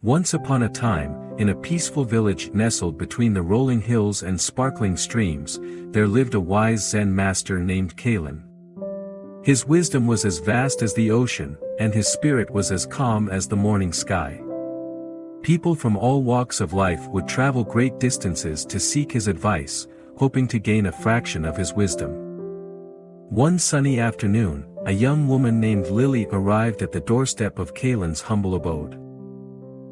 Once upon a time, in a peaceful village nestled between the rolling hills and sparkling streams, there lived a wise Zen master named Kalen. His wisdom was as vast as the ocean, and his spirit was as calm as the morning sky. People from all walks of life would travel great distances to seek his advice, hoping to gain a fraction of his wisdom. One sunny afternoon, a young woman named Lily arrived at the doorstep of Kalen's humble abode.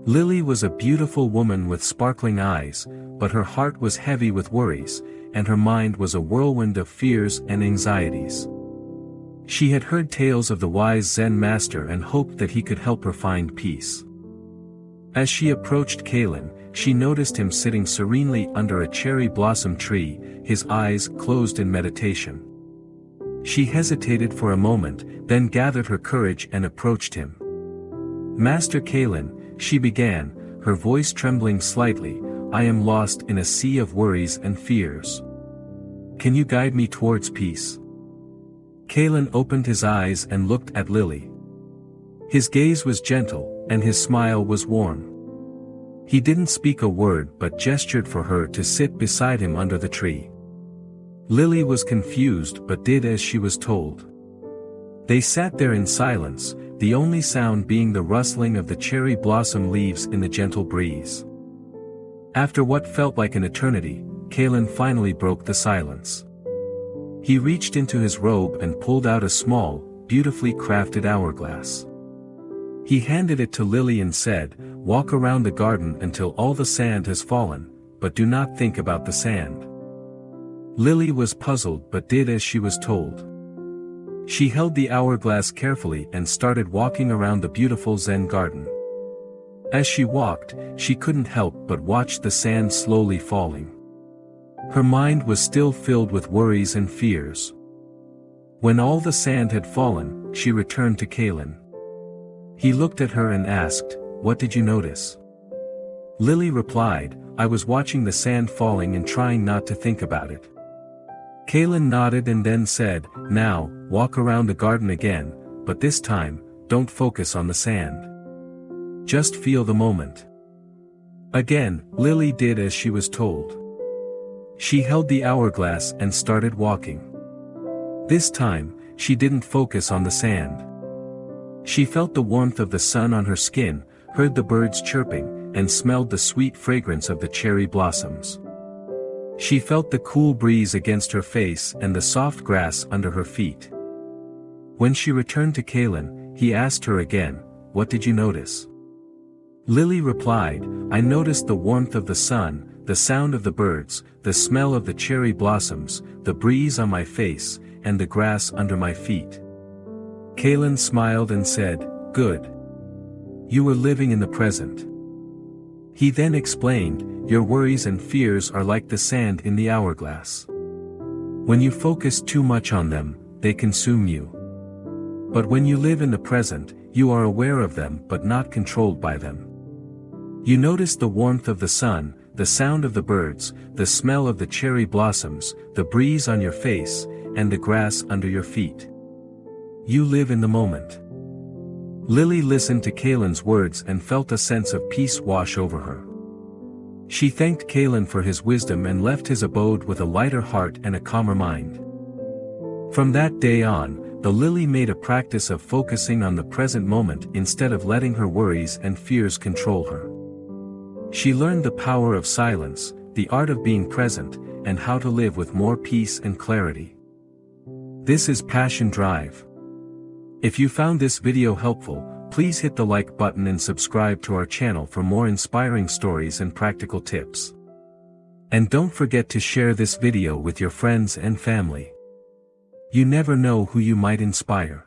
Lily was a beautiful woman with sparkling eyes, but her heart was heavy with worries, and her mind was a whirlwind of fears and anxieties. She had heard tales of the wise Zen master and hoped that he could help her find peace. As she approached Kalen, she noticed him sitting serenely under a cherry blossom tree, his eyes closed in meditation. She hesitated for a moment, then gathered her courage and approached him. "Master Kalen," she began, her voice trembling slightly, "I am lost in a sea of worries and fears. Can you guide me towards peace?" Kalen opened his eyes and looked at Lily. His gaze was gentle, and his smile was warm. He didn't speak a word but gestured for her to sit beside him under the tree. Lily was confused but did as she was told. They sat there in silence, the only sound being the rustling of the cherry blossom leaves in the gentle breeze. After what felt like an eternity, Kalen finally broke the silence. He reached into his robe and pulled out a small, beautifully crafted hourglass. He handed it to Lily and said, "Walk around the garden until all the sand has fallen, but do not think about the sand." Lily was puzzled but did as she was told. She held the hourglass carefully and started walking around the beautiful Zen garden. As she walked, she couldn't help but watch the sand slowly falling. Her mind was still filled with worries and fears. When all the sand had fallen, she returned to Kalen. He looked at her and asked, "What did you notice?" Lily replied, "I was watching the sand falling and trying not to think about it." Kalen nodded and then said, "Now, walk around the garden again, but this time, don't focus on the sand. Just feel the moment." Again, Lily did as she was told. She held the hourglass and started walking. This time, she didn't focus on the sand. She felt the warmth of the sun on her skin, heard the birds chirping, and smelled the sweet fragrance of the cherry blossoms. She felt the cool breeze against her face and the soft grass under her feet. When she returned to Kalen, he asked her again, "What did you notice?" Lily replied, "I noticed the warmth of the sun, the sound of the birds, the smell of the cherry blossoms, the breeze on my face, and the grass under my feet." Kalen smiled and said, "Good. You were living in the present." He then explained, "Your worries and fears are like the sand in the hourglass. When you focus too much on them, they consume you. But when you live in the present, you are aware of them but not controlled by them. You notice the warmth of the sun, the sound of the birds, the smell of the cherry blossoms, the breeze on your face, and the grass under your feet. You live in the moment." Lily listened to Kalen's words and felt a sense of peace wash over her. She thanked Kalen for his wisdom and left his abode with a lighter heart and a calmer mind. From that day on, the Lily made a practice of focusing on the present moment instead of letting her worries and fears control her. She learned the power of silence, the art of being present, and how to live with more peace and clarity. This is Passion Drive. If you found this video helpful, please hit the like button and subscribe to our channel for more inspiring stories and practical tips. And don't forget to share this video with your friends and family. You never know who you might inspire.